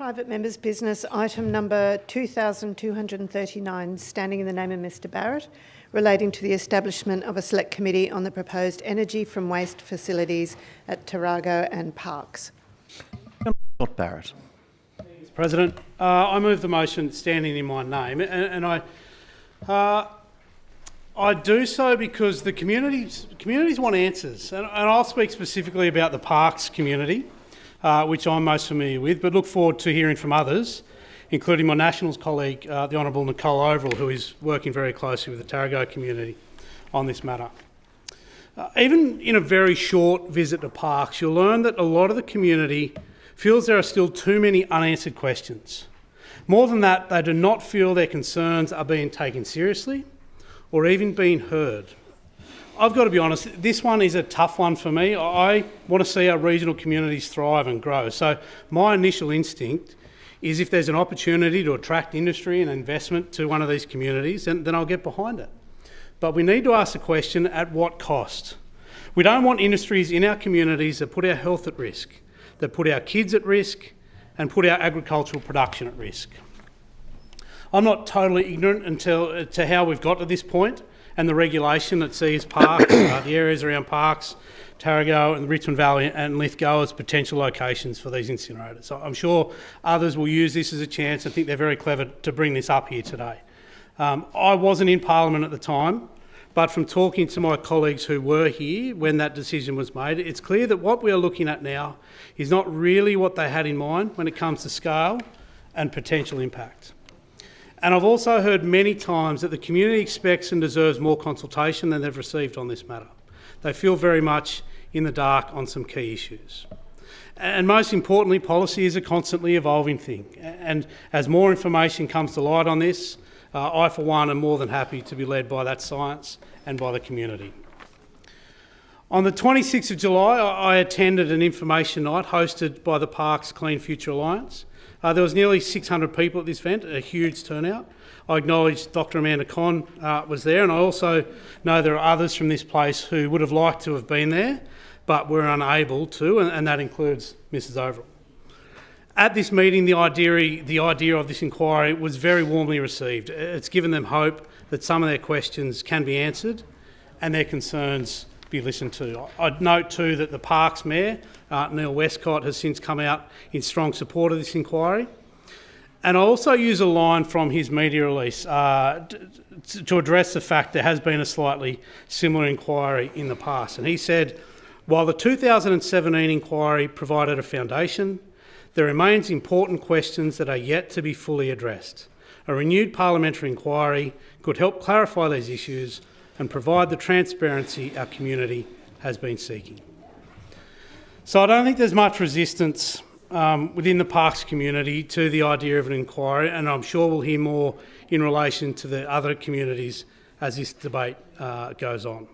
Private members' business, item number 2239, standing in the name of Mr Barrett, relating to the establishment of a select committee on the proposed energy from waste facilities at Tarago and Parks. Dr. Barrett. Mr President, I move the motion standing in my name, and I do so because the communities want answers, and I'll speak specifically about the Parks community, which I'm most familiar with, but look forward to hearing from others, including my Nationals colleague, the Honourable Nicole Overall, who is working very closely with the Tarago community on this matter. Even in a very short visit to Parks, you'll learn that a lot of the community feels there are still too many unanswered questions. More than that, they do not feel their concerns are being taken seriously or even being heard. I've got to be honest, this one is a tough one for me. I want to see our regional communities thrive and grow. So my initial instinct is if there's an opportunity to attract industry and investment to one of these communities, then I'll get behind it. But we need to ask the question, at what cost? We don't want industries in our communities that put our health at risk, that put our kids at risk and put our agricultural production at risk. I'm not totally ignorant to how we've got to this point and the regulation that sees Parks, the areas around Parks, Tarago and the Richmond Valley and Lithgow as potential locations for these incinerators. So I'm sure others will use this as a chance. I think they're very clever to bring this up here today. I wasn't in Parliament at the time, but from talking to my colleagues who were here when that decision was made, it's clear that what we are looking at now is not really what they had in mind when it comes to scale and potential impact. And I've also heard many times that the community expects and deserves more consultation than they've received on this matter. They feel very much in the dark on some key issues. And most importantly, policy is a constantly evolving thing. And as more information comes to light on this, I for one am more than happy to be led by that science and by the community. On the 26th of July, I attended an information night hosted by the Parks Clean Future Alliance. There was nearly 600 people at this event, a huge turnout. I acknowledge Dr. Amanda Conn was there, and I also know there are others from this place who would have liked to have been there, but were unable to, and that includes Mrs. Overall. At this meeting, the idea of this inquiry was very warmly received. It's given them hope that some of their questions can be answered and their concerns be listened to. I'd note too that the Parks Mayor, Neil Westcott, has since come out in strong support of this inquiry. And I also use a line from his media release to address the fact there has been a slightly similar inquiry in the past. And he said, while the 2017 inquiry provided a foundation, there remains important questions that are yet to be fully addressed. A renewed parliamentary inquiry could help clarify these issues and provide the transparency our community has been seeking. So I don't think there's much resistance within the Parks community to the idea of an inquiry, and I'm sure we'll hear more in relation to the other communities as this debate goes on.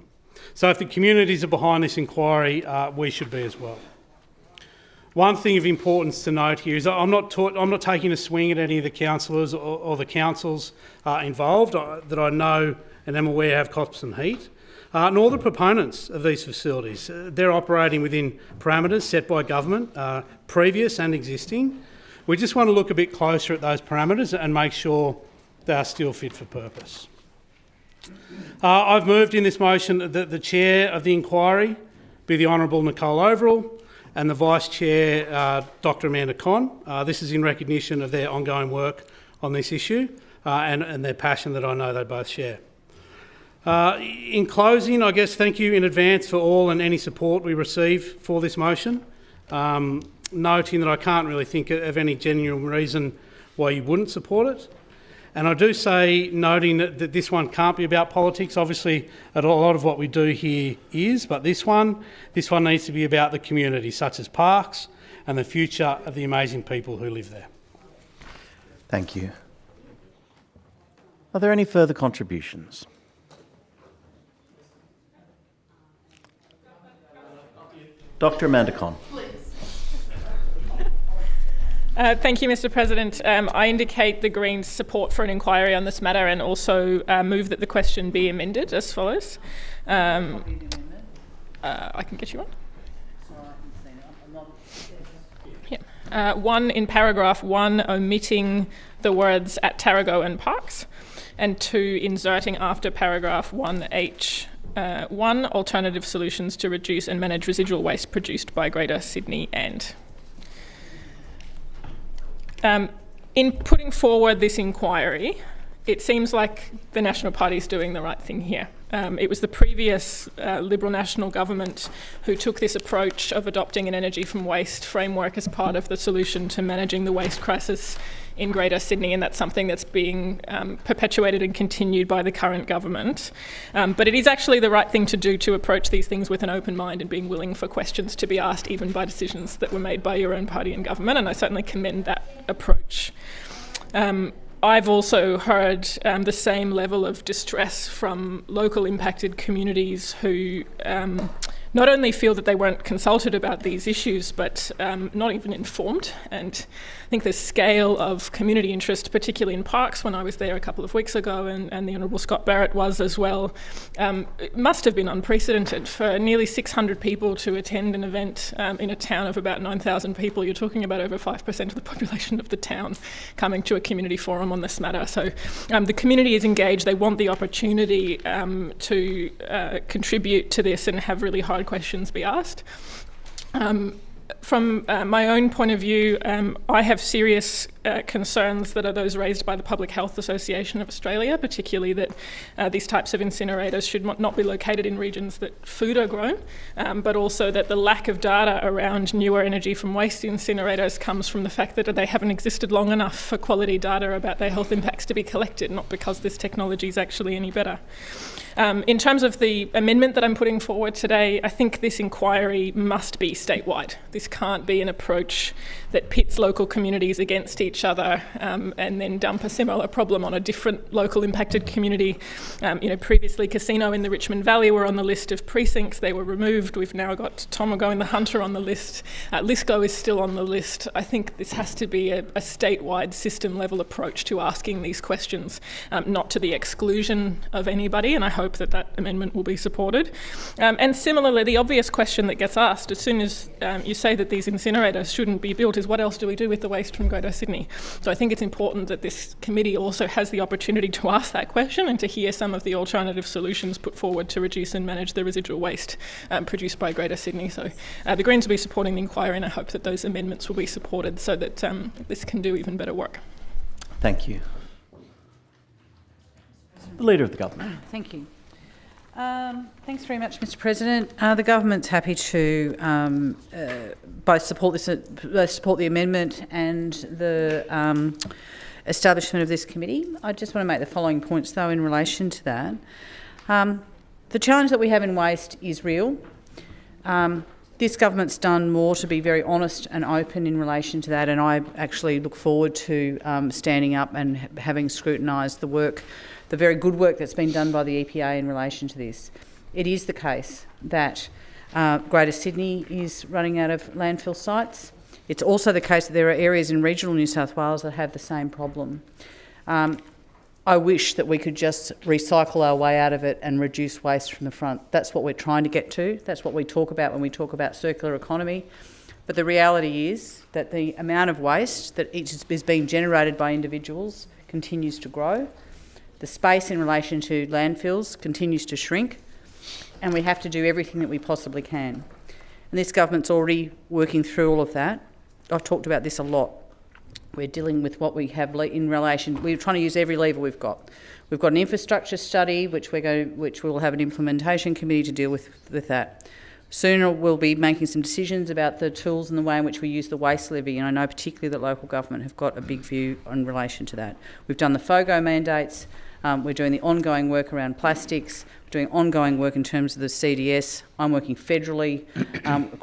So if the communities are behind this inquiry, we should be as well. One thing of importance to note here is I'm not taking a swing at any of the councillors or the councils involved that I know and am aware have cops and heat, nor the proponents of these facilities. They're operating within parameters set by government, previous and existing. We just want to look a bit closer at those parameters and make sure they are still fit for purpose. I've moved in this motion that the chair of the inquiry be the Honourable Nicole Overall and the Vice Chair, Dr. Amanda Conn. This is in recognition of their ongoing work on this issue and their passion that I know they both share. In closing, I guess thank you in advance for all and any support we receive for this motion, noting that I can't really think of any genuine reason why you wouldn't support it. And I do say, noting that this one can't be about politics. Obviously, a lot of what we do here is, but this one needs to be about the community, such as Parks and the future of the amazing people who live there. Thank you. Are there any further contributions? Dr. Amanda Conn. Thank you, Mr. President. I indicate the Greens' support for an inquiry on this matter and also move that the question be amended as follows. I can get you one. One, in paragraph 1, omitting the words at Tarago and Parks, and 2, inserting after paragraph 1H, 1, alternative solutions to reduce and manage residual waste produced by Greater Sydney and. In putting forward this inquiry, it seems like the National Party is doing the right thing here. It was the previous Liberal National government who took this approach of adopting an energy from waste framework as part of the solution to managing the waste crisis in Greater Sydney, and that's something that's being perpetuated and continued by the current government. But it is actually the right thing to do to approach these things with an open mind and being willing for questions to be asked, even by decisions that were made by your own party and government, and I certainly commend that approach. I've also heard the same level of distress from local impacted communities who not only feel that they weren't consulted about these issues, but not even informed. And I think the scale of community interest, particularly in Parks, when I was there a couple of weeks ago, and the Honourable Scott Barrett was as well, it must have been unprecedented for nearly 600 people to attend an event in a town of about 9,000 people. You're talking about over 5% of the population of the town coming to a community forum on this matter. So the community is engaged. They want the opportunity to contribute to this and have really hard questions be asked. From my own point of view, I have serious concerns that are those raised by the Public Health Association of Australia, particularly that these types of incinerators should not be located in regions that food are grown, but also that the lack of data around newer energy from waste incinerators comes from the fact that they haven't existed long enough for quality data about their health impacts to be collected, not because this technology is actually any better. In terms of the amendment that I'm putting forward today, I think this inquiry must be statewide. This can't be an approach that pits local communities against each other and then dump a similar problem on a different local impacted community. Previously Casino in the Richmond Valley were on the list of precincts. They were removed. We've now got Tomago and the Hunter on the list. Lisco is still on the list. I think this has to be a statewide system level approach to asking these questions, not to the exclusion of anybody, and I hope that amendment will be supported. And similarly, the obvious question that gets asked as soon as you say that these incinerators shouldn't be built is, what else do we do with the waste from Greater Sydney? So I think it's important that this committee also has the opportunity to ask that question and to hear some of the alternative solutions put forward to reduce and manage the residual waste produced by Greater Sydney. So the Greens will be supporting the inquiry, and I hope that those amendments will be supported so that this can do even better work. Thank you. The Leader of the Government. Thank you. Thanks very much, Mr. President. The government's happy to both support the amendment and the establishment of this committee. I just want to make the following points, though, in relation to that. The challenge that we have in waste is real. This government's done more to be very honest and open in relation to that, and I actually look forward to standing up and having scrutinised the very good work that's been done by the EPA in relation to this. It is the case that Greater Sydney is running out of landfill sites. It's also the case that there are areas in regional New South Wales that have the same problem. I wish that we could just recycle our way out of it and reduce waste from the front. That's what we're trying to get to. That's what we talk about when we talk about circular economy. But the reality is that the amount of waste that is being generated by individuals continues to grow. The space in relation to landfills continues to shrink, and we have to do everything that we possibly can. And this government's already working through all of that. I've talked about this a lot. We're dealing with what we have in relation. We're trying to use every lever we've got. We've got an infrastructure study, which we'll have an implementation committee to deal with that. Soon we'll be making some decisions about the tools and the way in which we use the waste levy, and I know particularly that local government have got a big view in relation to that. We've done the FOGO mandates. We're doing the ongoing work around plastics. We're doing ongoing work in terms of the CDS. I'm working federally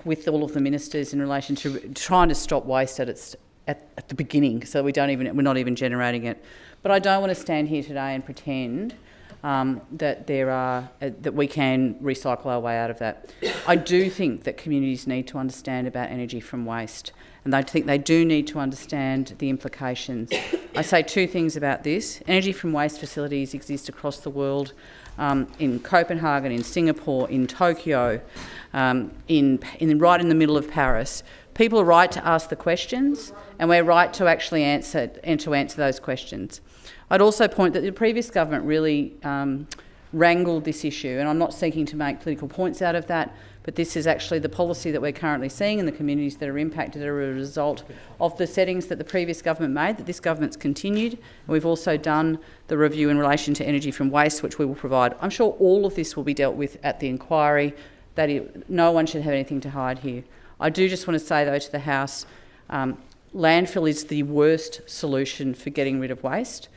with all of the ministers in relation to trying to stop waste at the beginning, so we're not even generating it. But I don't want to stand here today and pretend that we can recycle our way out of that. I do think that communities need to understand about energy from waste, and I think they do need to understand the implications I say two things about this. Energy from waste facilities exist across the world, in Copenhagen, in Singapore, in Tokyo, right in the middle of Paris. People are right to ask the questions, and we're right to actually answer those questions. I'd also point that the previous government really wrangled this issue, and I'm not seeking to make political points out of that, but this is actually the policy that we're currently seeing in the communities that are impacted as a result of the settings that the previous government made, that this government's continued. And we've also done the review in relation to energy from waste, which we will provide. I'm sure all of this will be dealt with at the inquiry, no one should have anything to hide here. I do just want to say, though, to the House, landfill is the worst solution for getting rid of waste.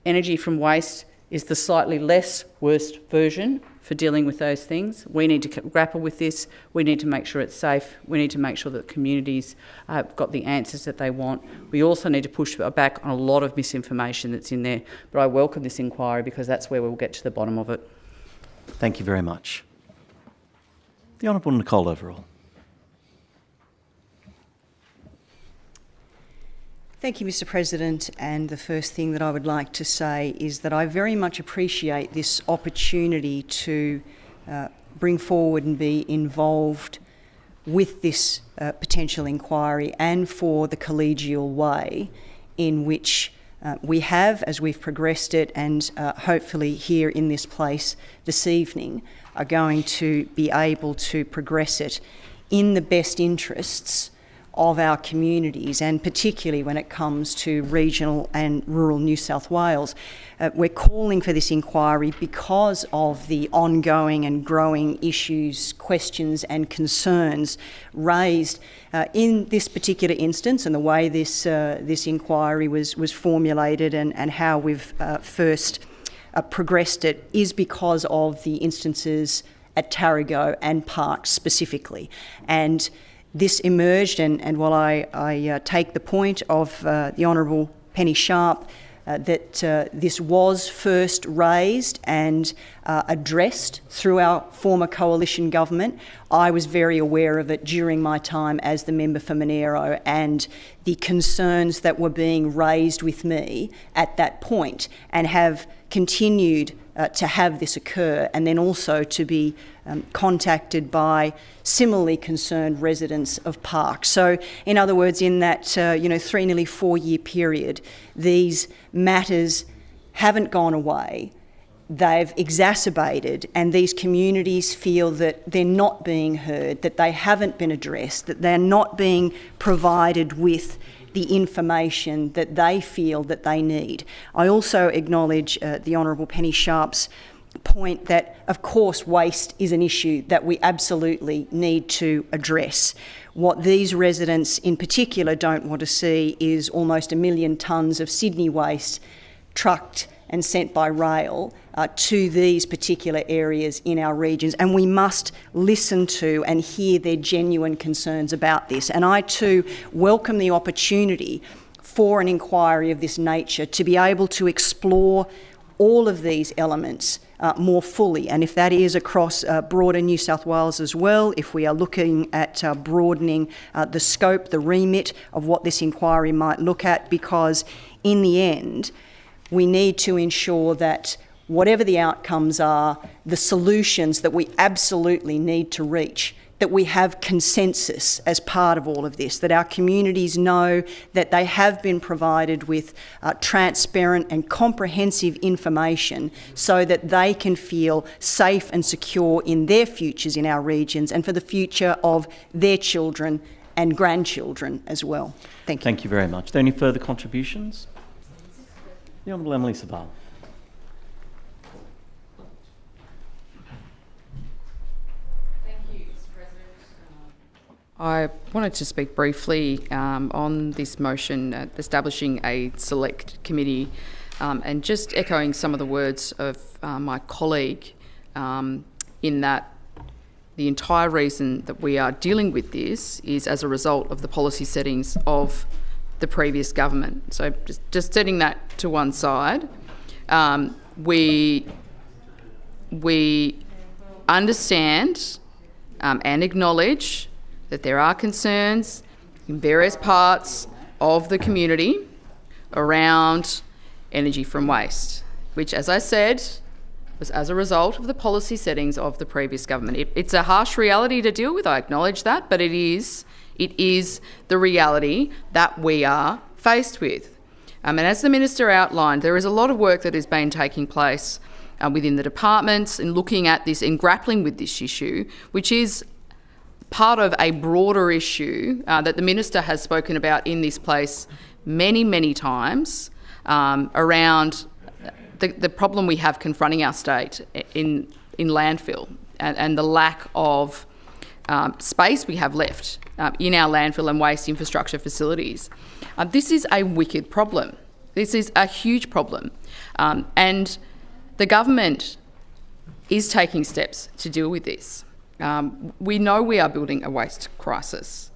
Energy from waste is the slightly less worst version for dealing with those things. We need to grapple with this. We need to make sure it's safe. We need to make sure that communities have got the answers that they want. We also need to push back on a lot of misinformation that's in there. But I welcome this inquiry because that's where we'll get to the bottom of it. Thank you very much. The Honourable Nicole Overall. Thank you, Mr. President. And the first thing that I would like to say is that I very much appreciate this opportunity to bring forward and be involved with this potential inquiry, and for the collegial way in which we have, as we've progressed it, and hopefully here in this place this evening, are going to be able to progress it in the best interests of our communities, and particularly when it comes to regional and rural New South Wales. We're calling for this inquiry because of the ongoing and growing issues, questions and concerns raised in this particular instance, and the way this inquiry was formulated, and how we've first progressed it is because of the instances at Tarago and Parkes specifically. And this emerged, and while I take the point of the Honourable Penny Sharp that this was first raised and addressed through our former coalition government, I was very aware of it during my time as the member for Monero, and the concerns that were being raised with me at that point, and have continued to have this occur, and then also to be contacted by similarly concerned residents of Parkes. So, in other words, in that 3, nearly 4 year period, these matters haven't gone away. They've exacerbated, and these communities feel that they're not being heard, that they haven't been addressed, that they're not being provided with the information that they feel that they need. I also acknowledge the Honourable Penny Sharp's point that, of course, waste is an issue that we absolutely need to address. What these residents in particular don't want to see is almost 1 million tonnes of Sydney waste trucked and sent by rail to these particular areas in our regions, and we must listen to and hear their genuine concerns about this. And I too welcome the opportunity for an inquiry of this nature to be able to explore all of these elements more fully, and if that is across broader New South Wales as well, if we are looking at broadening the scope, the remit of what this inquiry might look at, because in the end we need to ensure that whatever the outcomes are, the solutions that we absolutely need to reach, that we have consensus as part of all of this, that our communities know that they have been provided with transparent and comprehensive information so that they can feel safe and secure in their futures in our regions, and for the future of their children and grandchildren as well. Thank you. Thank you very much. Are there any further contributions? The Honourable Emily Savall. I wanted to speak briefly on this motion establishing a select committee, and just echoing some of the words of my colleague, in that the entire reason that we are dealing with this is as a result of the policy settings of the previous government. So just setting that to one side, we understand and acknowledge that there are concerns in various parts of the community around energy from waste, which, as I said, was as a result of the policy settings of the previous government. It's a harsh reality to deal with, I acknowledge that, but it is the reality that we are faced with. And as the Minister outlined, there is a lot of work that has been taking place within the departments in looking at this and grappling with this issue, which is part of a broader issue that the Minister has spoken about in this place many, many times around the problem we have confronting our state in landfill and the lack of space we have left in our landfill and waste infrastructure facilities. This is a wicked problem. This is a huge problem. And the government is taking steps to deal with this. We know we are building a waste crisis.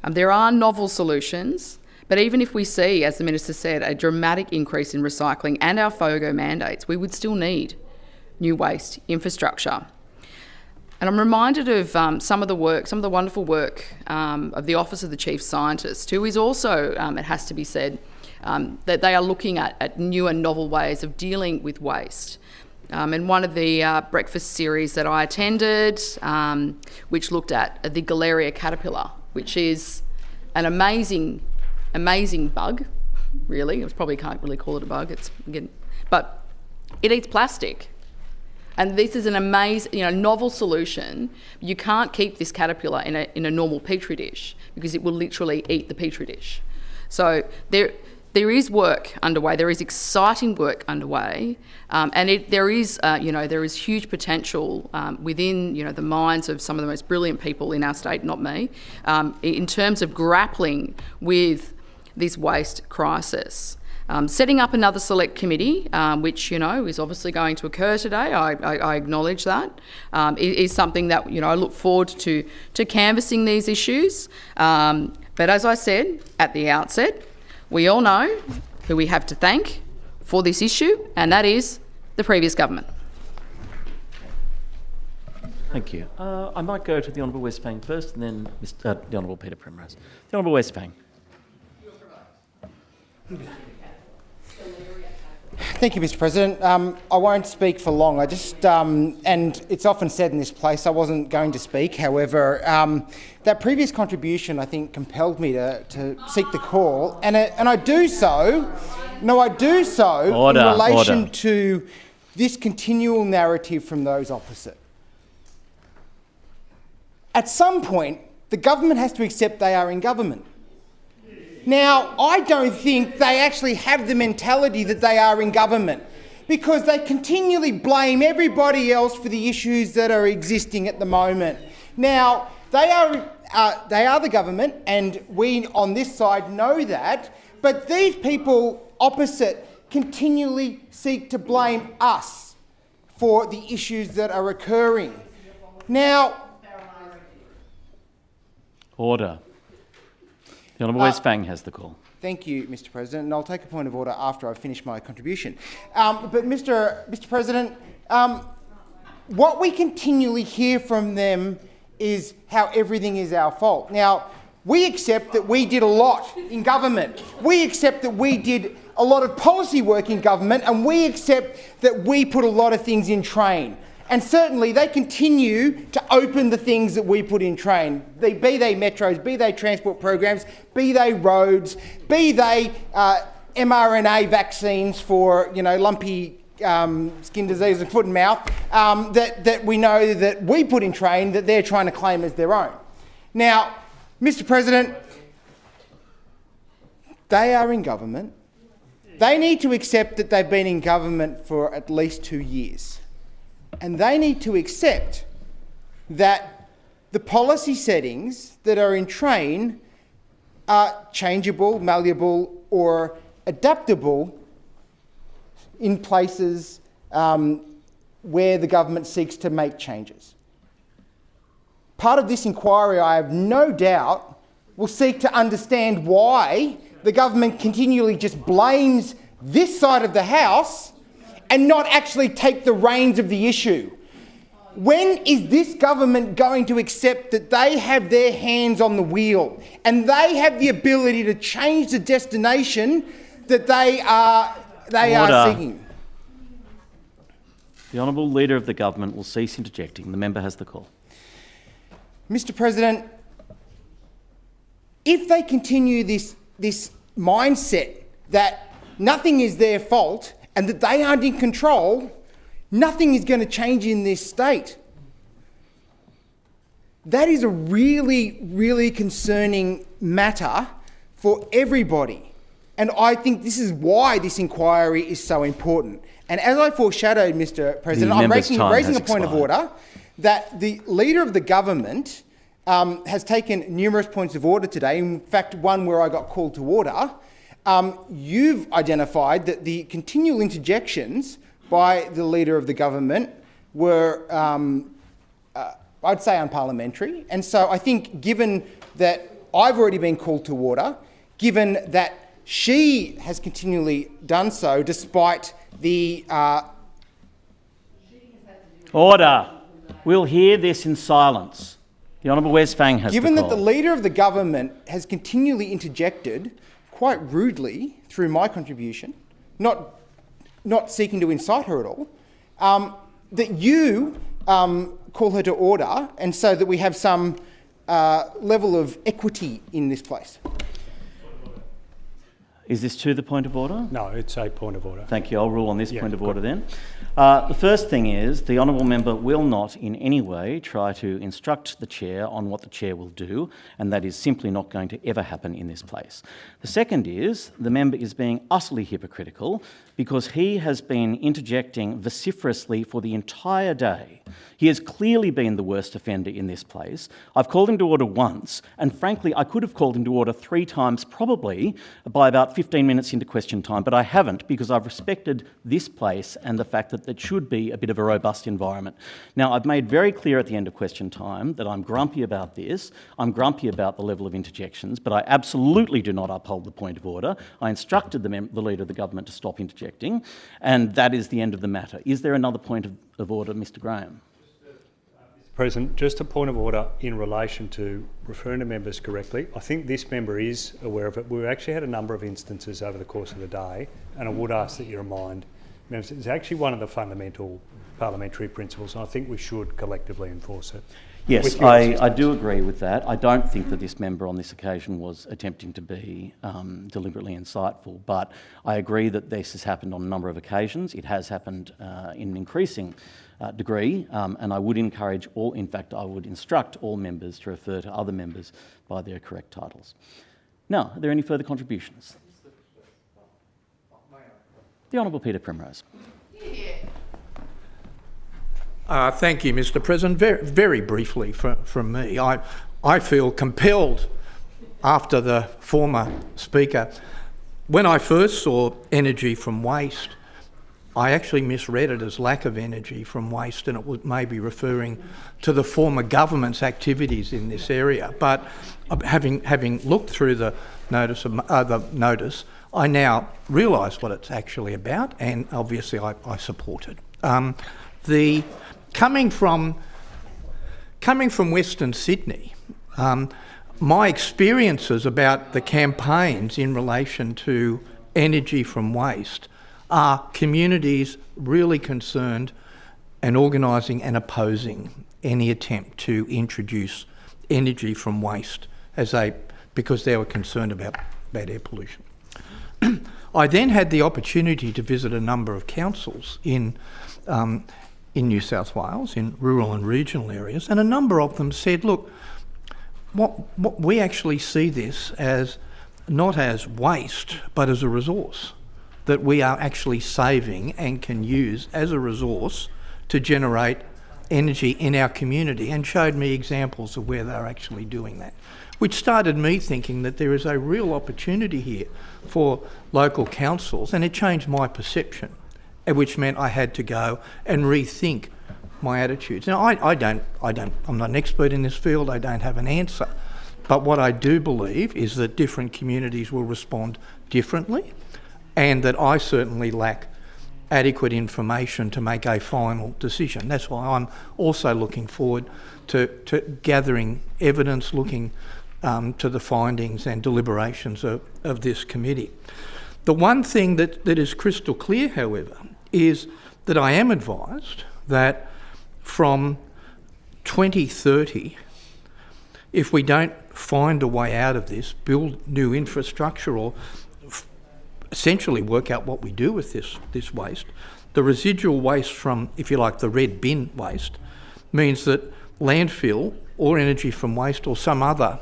There are novel solutions, but even if we see, as the Minister said, a dramatic increase in recycling and our FOGO mandates, we would still need new waste infrastructure. And I'm reminded of some of the wonderful work of the Office of the Chief Scientist, who is also, it has to be said, that they are looking at new and novel ways of dealing with waste. And one of the breakfast series that I attended, which looked at the Galeria caterpillar, which is an amazing bug, really. I probably can't really call it a bug, but it eats plastic. And this is an amazing, novel solution. You can't keep this caterpillar in a normal petri dish because it will literally eat the petri dish. So there is work underway. There is exciting work underway, and there is huge potential within the minds of some of the most brilliant people in our state, not me, in terms of grappling with this waste crisis. Setting up another select committee, which is obviously going to occur today. I acknowledge that. Is something that I look forward to canvassing these issues. But as I said at the outset, we all know who we have to thank for this issue, and that is the previous government. Thank you. I might go to the Honourable Westphane first, and then the Honourable Peter Primrose. The Honourable Westphane. Thank you, Mr. President. I won't speak for long. I just, and it's often said in this place, I wasn't going to speak. However, that previous contribution, I think, compelled me to seek the call, and I do so. No, I do so in relation to this continual narrative from those opposite. At some point, the government has to accept they are in government. Now, I don't think they actually have the mentality that they are in government, because they continually blame everybody else for the issues that are existing at the moment. Now, they are the government, and we on this side know that, but these people opposite continually seek to blame us for the issues that are occurring. Now... Order. The Honourable Westphane has the call. Thank you, Mr. President, and I'll take a point of order after I finish my contribution. But Mr. President, what we continually hear from them is how everything is our fault. Now, we accept that we did a lot in government. We accept that we did a lot of policy work in government, and we accept that we put a lot of things in train. And certainly they continue to open the things that we put in train, be they metros, be they transport programs, be they roads, be they mRNA vaccines for lumpy skin disease of foot and mouth, that we know that we put in train that they're trying to claim as their own. Now, Mr. President, they are in government. They need to accept that they've been in government for at least 2 years. And they need to accept that the policy settings that are in train are changeable, malleable, or adaptable in places where the government seeks to make changes. Part of this inquiry, I have no doubt, will seek to understand why the government continually just blames this side of the House and not actually take the reins of the issue. When is this government going to accept that they have their hands on the wheel and they have the ability to change the destination that they are Order. seeking. The Honourable Leader of the Government will cease interjecting. The member has the call. Mr. President, if they continue this mindset that nothing is their fault and that they aren't in control, nothing is going to change in this state. That is a really, really concerning matter for everybody. And I think this is why this inquiry is so important. And as I foreshadowed, Mr. President, I'm raising a point of order that the Leader of the Government has taken numerous points of order today. In fact, one where I got called to order. You've identified that the continual interjections by the Leader of the Government were, I'd say, unparliamentary. And so I think, given that I've already been called to order, given that she has continually done so despite the... Order. We'll hear this in silence. The Honourable Wes Fang has Given the that call. the Leader of the Government has continually interjected quite rudely through my contribution, not seeking to incite her at all, that you call her to order, and so that we have some level of equity in this place. Is this to the point of order? No, it's a point of order. Thank you. I'll rule on this point of order then. The first thing is the Honourable Member will not in any way try to instruct the Chair on what the Chair will do, and that is simply not going to ever happen in this place. The second is the member is being utterly hypocritical because he has been interjecting vociferously for the entire day. He has clearly been the worst offender in this place. I've called him to order once, and frankly, I could have called him to order 3 times, probably by about 15 minutes into question time, but I haven't because I've respected this place and the fact that it should be a bit of a robust environment. Now, I've made very clear at the end of question time that I'm grumpy about this. I'm grumpy about the level of interjections, but I absolutely do not uphold the point of order. I instructed the Leader of the Government to stop interjecting, and that is the end of the matter. Is there another point of order, Mr Graham? President, just a point of order in relation to referring to members correctly. I think this member is aware of it. We've actually had a number of instances over the course of the day, and I would ask that you remind members it's actually one of the fundamental parliamentary principles, and I think we should collectively enforce it. Yes, I do agree with that. I don't think that this member on this occasion was attempting to be deliberately insightful, but I agree that this has happened on a number of occasions. It has happened in an increasing degree, and I would encourage all, in fact, I would instruct all members to refer to other members by their correct titles. Now, are there any further contributions? The Honourable Peter Primrose. Thank you, Mr. President. Very briefly from me, I feel compelled after the former speaker. When I first saw energy from waste, I actually misread it as lack of energy from waste, and it was maybe referring to the former government's activities in this area. But having looked through the notice, I now realise what it's actually about, and obviously I support it. Coming from Western Sydney, my experiences about the campaigns in relation to energy from waste are communities really concerned and organising and opposing any attempt to introduce energy from waste because they were concerned about air pollution. I then had the opportunity to visit a number of councils in New South Wales, in rural and regional areas, and a number of them said, look, what we actually see this as not as waste, but as a resource that we are actually saving and can use as a resource to generate energy in our community, and showed me examples of where they're actually doing that, which started me thinking that there is a real opportunity here for local councils, and it changed my perception, which meant I had to go and rethink my attitudes. Now, I'm not an expert in this field, I don't have an answer, but what I do believe is that different communities will respond differently, and that I certainly lack adequate information to make a final decision. That's why I'm also looking forward to gathering evidence, looking to the findings and deliberations of this committee. The one thing that is crystal clear, however, is that I am advised that from 2030, if we don't find a way out of this, build new infrastructure or essentially work out what we do with this waste, the residual waste from, if you like, the red bin waste means that landfill or energy from waste or some other,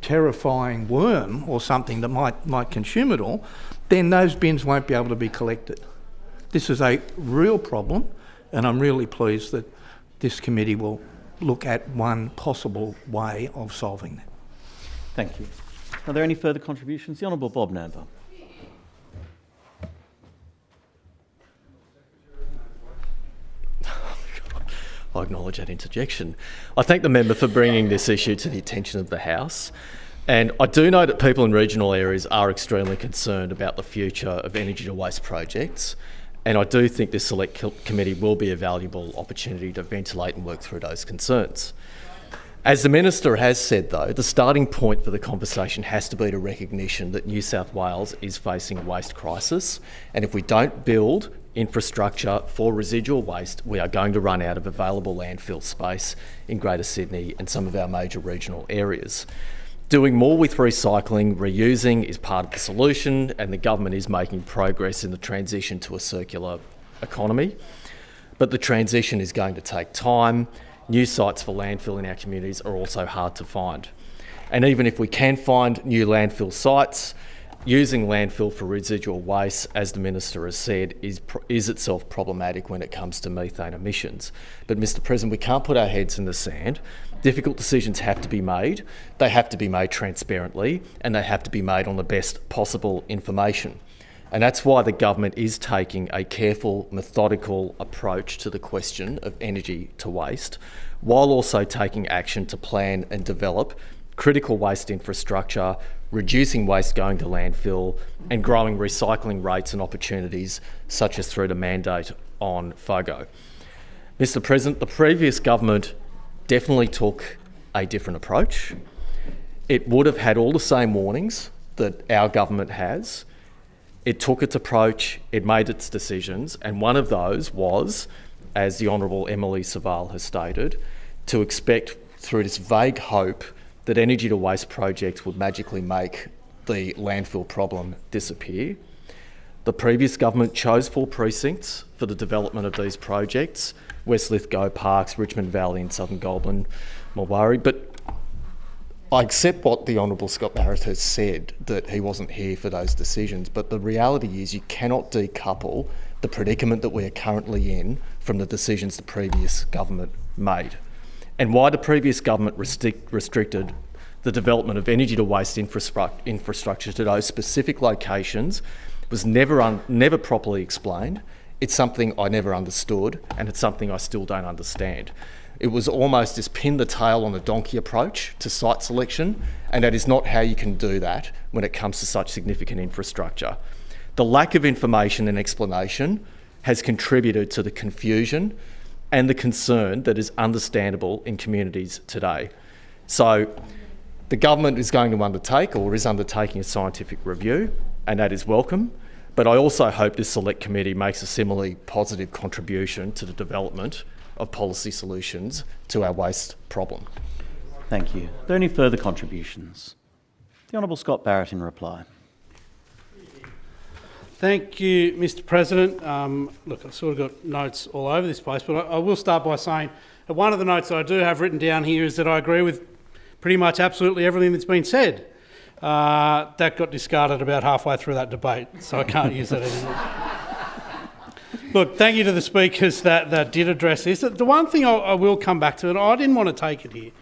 terrifying worm or something that might consume it all, then those bins won't be able to be collected. This is a real problem, and I'm really pleased that this committee will look at one possible way of solving that. Thank you. Are there any further contributions? The Honourable Bob Namber. I acknowledge that interjection. I thank the member for bringing this issue to the attention of the House. And I do know that people in regional areas are extremely concerned about the future of energy to waste projects. And I do think this select committee will be a valuable opportunity to ventilate and work through those concerns. As the Minister has said, though, the starting point for the conversation has to be the recognition that New South Wales is facing a waste crisis. And if we don't build infrastructure for residual waste, we are going to run out of available landfill space in Greater Sydney and some of our major regional areas. Doing more with recycling, reusing is part of the solution, and the government is making progress in the transition to a circular economy. But the transition is going to take time. New sites for landfill in our communities are also hard to find. And even if we can find new landfill sites, using landfill for residual waste, as the Minister has said, is itself problematic when it comes to methane emissions. But, Mr President, we can't put our heads in the sand. Difficult decisions have to be made. They have to be made transparently, and they have to be made on the best possible information. And that's why the government is taking a careful, methodical approach to the question of energy to waste, while also taking action to plan and develop critical waste infrastructure, reducing waste going to landfill, and growing recycling rates and opportunities, such as through the mandate on FOGO. Mr President, the previous government definitely took a different approach. It would have had all the same warnings that our government has. It took its approach, it made its decisions, and one of those was, as the Honourable Emily Savall has stated, to expect through this vague hope that energy to waste projects would magically make the landfill problem disappear. The previous government chose 4 precincts for the development of these projects: West Lithgow, Parks, Richmond Valley and Southern Goulburn, Mulwaree. But I accept what the Honourable Scott Barrett has said, that he wasn't here for those decisions, but the reality is you cannot decouple the predicament that we are currently in from the decisions the previous government made. And why the previous government restricted the development of energy to waste infrastructure to those specific locations was never properly explained. It's something I never understood, and it's something I still don't understand. It was almost this pin the tail on the donkey approach to site selection, and that is not how you can do that when it comes to such significant infrastructure. The lack of information and explanation has contributed to the confusion and the concern that is understandable in communities today. So the government is going to undertake, or is undertaking, a scientific review, and that is welcome. But I also hope this select committee makes a similarly positive contribution to the development of policy solutions to our waste problem. Thank you. Are there any further contributions? The Honourable Scott Barrett in reply. Thank you, Mr President. Look, I've sort of got notes all over this place, but I will start by saying that one of the notes that I do have written down here is that I agree with pretty much absolutely everything that's been said. That got discarded about halfway through that debate, so I can't use that anymore. Look, thank you to the speakers that did address this. The one thing I will come back to, and I didn't want to take it here,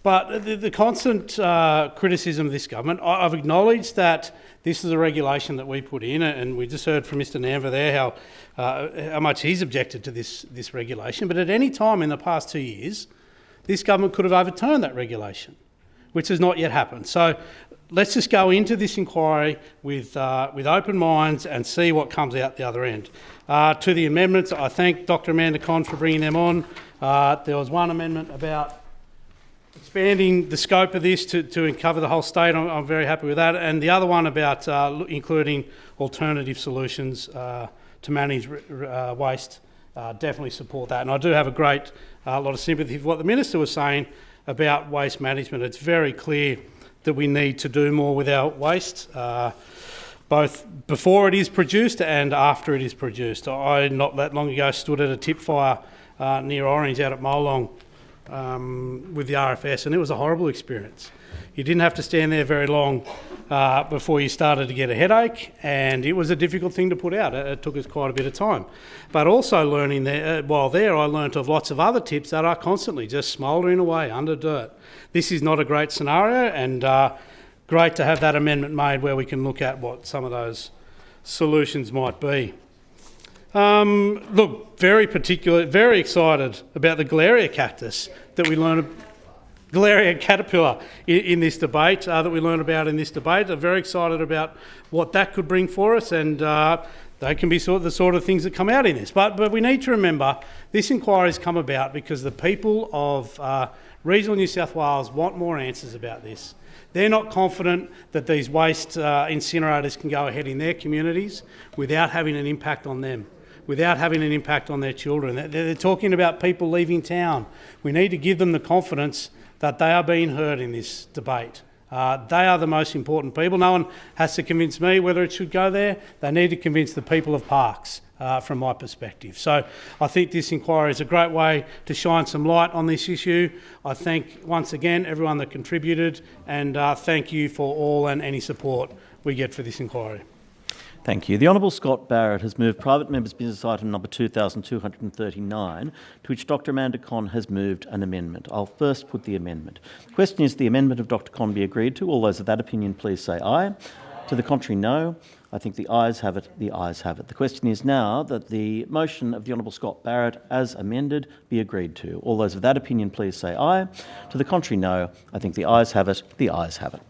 but the constant criticism of this government, I've acknowledged that this is a regulation that we put in, and we just heard from Mr Namber there how much he's objected to this regulation. But at any time in the past 2 years, this government could have overturned that regulation, which has not yet happened. So let's just go into this inquiry with open minds and see what comes out the other end. To the amendments, I thank Dr Amanda Conn for bringing them on. There was one amendment about expanding the scope of this to cover the whole state, I'm very happy with that. And the other one about including alternative solutions to manage waste, definitely support that. And I do have a great lot of sympathy for what the Minister was saying about waste management. It's very clear that we need to do more with our waste, both before it is produced and after it is produced. I, not that long ago, stood at a tip fire near Orange out at Molong with the RFS, and it was a horrible experience. You didn't have to stand there very long before you started to get a headache, and it was a difficult thing to put out. It took us quite a bit of time. But also learning there, while there, I learnt of lots of other tips that are constantly just smouldering away under dirt. This is not a great scenario, and great to have that amendment made where we can look at what some of those solutions might be. Look, very excited about the Galeria cactus that we learned. Galeria caterpillar in this debate that we learned about in this debate. I'm very excited about what that could bring for us, and they can be the sort of things that come out in this. But we need to remember this inquiry's come about because the people of regional New South Wales want more answers about this. They're not confident that these waste incinerators can go ahead in their communities without having an impact on them, without having an impact on their children. They're talking about people leaving town. We need to give them the confidence that they are being heard in this debate. They are the most important people. No one has to convince me whether it should go there. They need to convince the people of Parkes, from my perspective. So I think this inquiry is a great way to shine some light on this issue. I thank, once again, everyone that contributed, and thank you for all and any support we get for this inquiry. Thank you. The Honourable Scott Barrett has moved private member's business item number 2239, to which Dr Amanda Conn has moved an amendment. I'll first put the amendment. The question is the amendment of Dr Conn be agreed to. All those of that opinion please say aye. To the contrary, no. I think the ayes have it. The ayes have it. The question is now that the motion of the Honourable Scott Barrett as amended be agreed to. All those of that opinion please say aye. To the contrary, no. I think the ayes have it. The ayes have it.